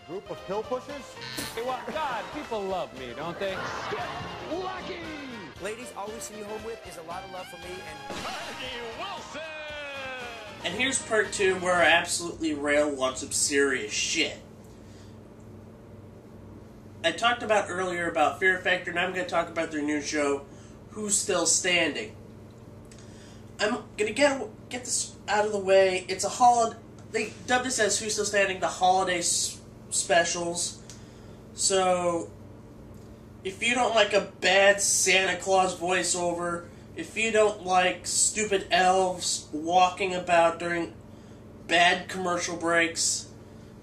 group of pill pushers? Hey, well, God, people love me, don't they? Get lucky! Ladies, all we send you home with is a lot of love from me and Carnegie Wilson! And here's part 2 where I absolutely rail on some serious shit. I talked about earlier about Fear Factor, and I'm going to talk about their new show, Who's Still Standing. I'm going to get this out of the way. It's a holiday. They dubbed this as Who's Still Standing, the holiday specials. So, if you don't like a bad Santa Claus voiceover, if you don't like stupid elves walking about during bad commercial breaks,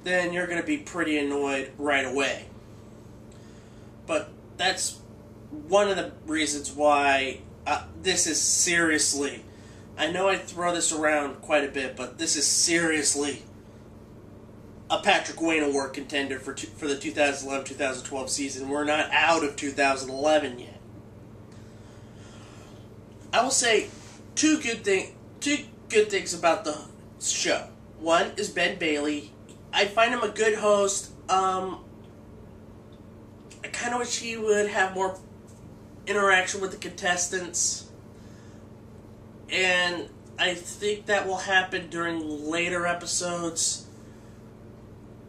then you're going to be pretty annoyed right away. But that's one of the reasons why this is seriously... I know I throw this around quite a bit, but this is seriously a Patrick Wayne Award contender for the 2011-2012 season. We're not out of 2011 yet. I will say two good things about the show. One is Ben Bailey. I find him a good host. I kind of wish he would have more interaction with the contestants. And I think that will happen during later episodes.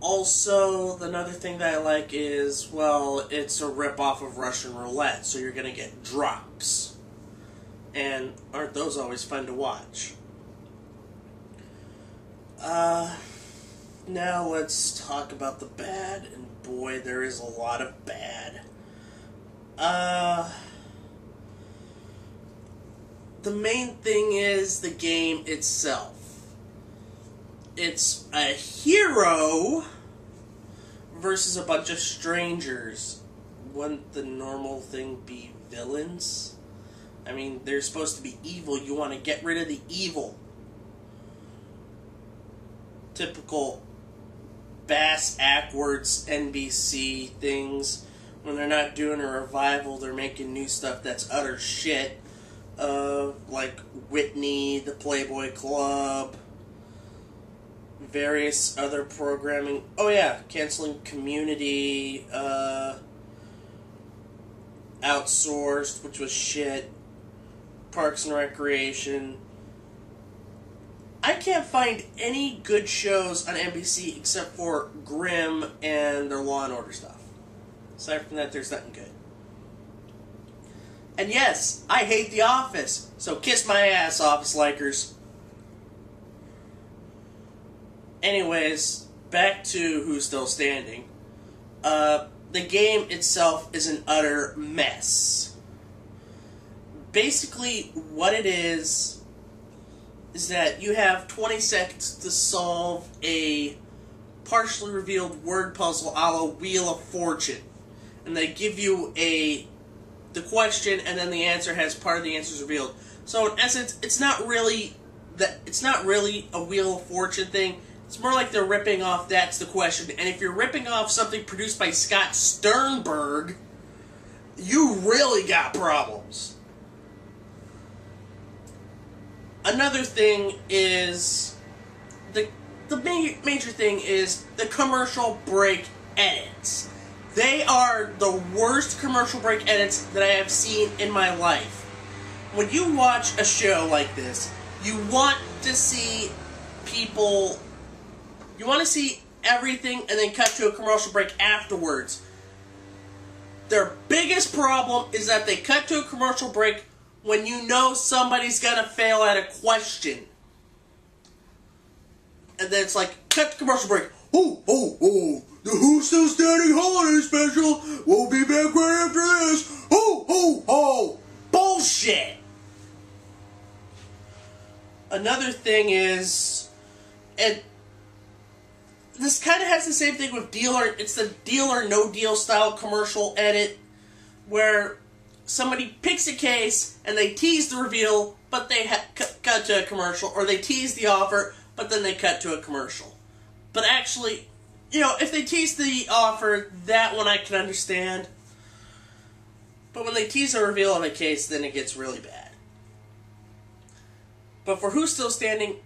Also, another thing that I like is, well, it's a rip-off of Russian Roulette, so you're going to get drops. And aren't those always fun to watch? Now let's talk about the bad, and boy, there is a lot of bad. The main thing is the game itself. It's a hero versus a bunch of strangers. Wouldn't the normal thing be villains? I mean, they're supposed to be evil. You want to get rid of the evil. Typical bass-ackwards NBC things. When they're not doing a revival, they're making new stuff that's utter shit. Like Whitney, the Playboy Club, various other programming. Oh yeah, canceling Community, Outsourced, which was shit. Parks and Recreation. I can't find any good shows on NBC except for Grimm and their Law and Order stuff. Aside from that, there's nothing good. And yes, I hate The Office, so kiss my ass, Office likers. Anyways, back to Who's Still Standing. The game itself is an utter mess. Basically, what it is that you have 20 seconds to solve a partially revealed word puzzle a la Wheel of Fortune. And they give you the question, and then the answer has part of the answers revealed. So in essence, it's not really a Wheel of Fortune thing. It's more like they're ripping off That's the Question. And if you're ripping off something produced by Scott Sternberg, you really got problems. Another thing is the major thing is the commercial break edits. They are the worst commercial break edits that I have seen in my life. When you watch a show like this, you want to see people... You want to see everything and then cut to a commercial break afterwards. Their biggest problem is that they cut to a commercial break when you know somebody's going to fail at a question. And then it's like, cut to commercial break. The Who's Still Standing holiday special. We'll be back right after this. Bullshit. Another thing is, and this kind of has the same thing with it's the Deal or No Deal style commercial edit, where somebody picks a case and they tease the reveal, but they cut to a commercial, or they tease the offer, but then they cut to a commercial. But actually, if they tease the offer, that one I can understand. But when they tease a reveal of a case, then it gets really bad. But for Who's Still Standing,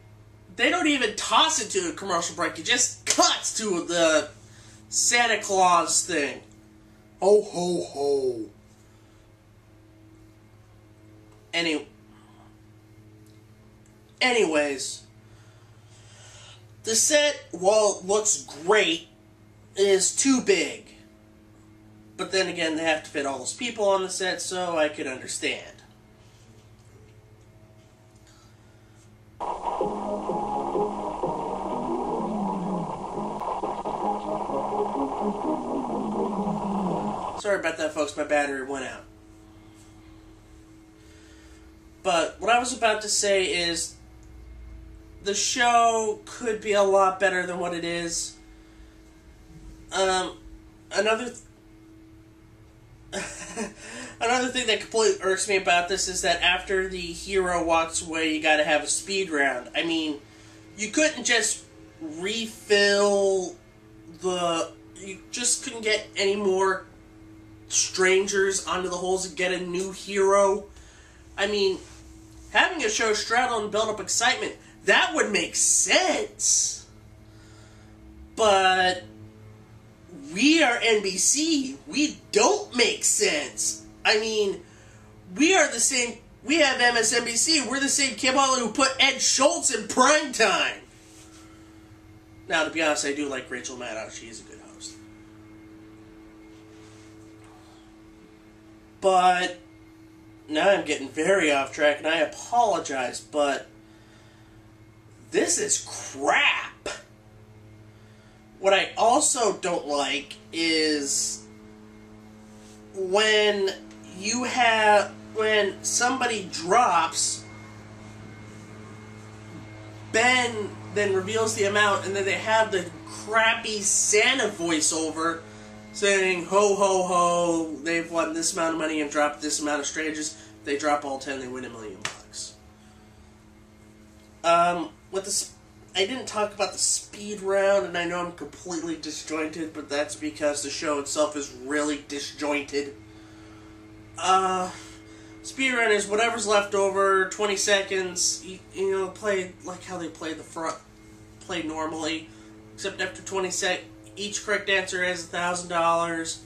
they don't even toss it to a commercial break. It just cuts to Santa Claus thing. Ho, ho, ho. Anyways, the set, while it looks great, is too big. But then again, they have to fit all those people on the set, so I could understand. Sorry about that, folks. My battery went out. But what I was about to say is the show could be a lot better than what it is. Another thing that completely irks me about this is that after the hero walks away, you gotta have a speed round. I mean, you couldn't just refill the... You just couldn't get any more strangers onto the holes and get a new hero. I mean, having a show straddle and build up excitement, that would make sense. But we are NBC. We don't make sense. I mean, we are the same. We have MSNBC. We're the same cable who put Ed Schultz in prime time. Now, to be honest, I do like Rachel Maddow. She is a good host. But now I'm getting very off track, and I apologize, but this is crap. What I also don't like is when somebody drops, Ben then reveals the amount, and then they have the crappy Santa voiceover saying, ho, ho, ho, they've won this amount of money and dropped this amount of strangers. They drop all 10, they win $1 million. I didn't talk about the speed round, and I know I'm completely disjointed, but that's because the show itself is really disjointed. Speed round is whatever's left over, 20 seconds, you know, play like how they play the front, play normally, except after 20 seconds, each correct answer has $1,000,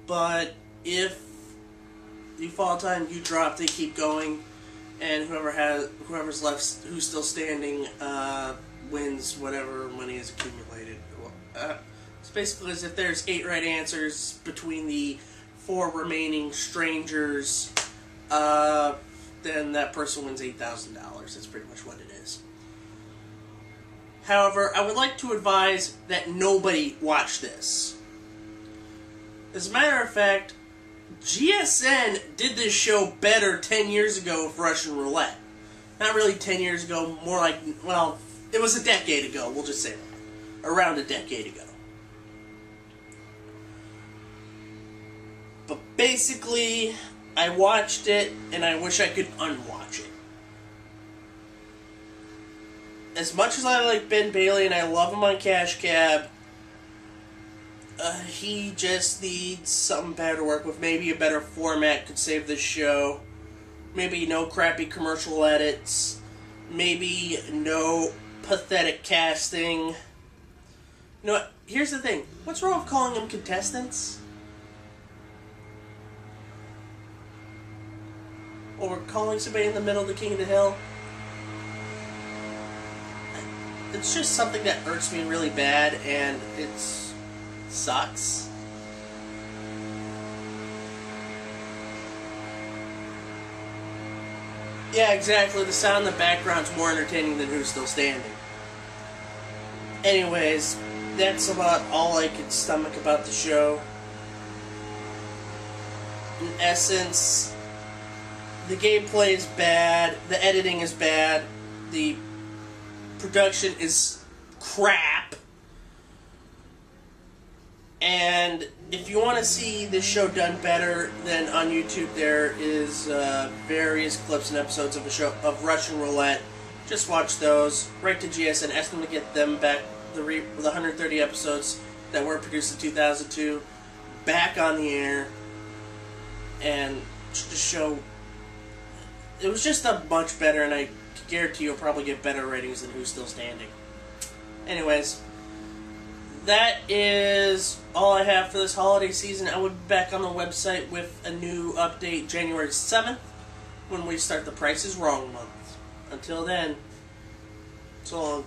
but if you fall time, you drop, they keep going, and whoever's left, who's still standing, wins whatever money is accumulated. It's basically as if there's 8 right answers between the 4 remaining strangers, then that person wins $8,000. That's pretty much what it is. However, I would like to advise that nobody watch this. As a matter of fact, GSN did this show better 10 years ago with Russian Roulette. Not really 10 years ago, more like, well, it was a decade ago, we'll just say that. Around a decade ago. But basically, I watched it, and I wish I could unwatch it. As much as I like Ben Bailey, and I love him on Cash Cab, he just needs something better to work with. Maybe a better format could save this show. Maybe no crappy commercial edits. Maybe no pathetic casting. You know what? Here's the thing. What's wrong with calling them contestants? Or calling somebody in the middle of the King of the Hill? It's just something that irks me really bad, and it sucks. Yeah, exactly. The sound in the background's more entertaining than Who's Still Standing. Anyways, that's about all I could stomach about the show. In essence, the gameplay is bad, the editing is bad, the production is crap, and if you want to see this show done better, then on YouTube there is various clips and episodes of Russian Roulette. Just watch those. Write to GSN, ask them to get them back, the 130 episodes that were produced in 2002, back on the air, and the show, it was just a much better, and I guarantee you'll probably get better ratings than Who's Still Standing. Anyways, that is all I have for this holiday season. I will be back on the website with a new update January 7th when we start the Price is Wrong month. Until then, so long.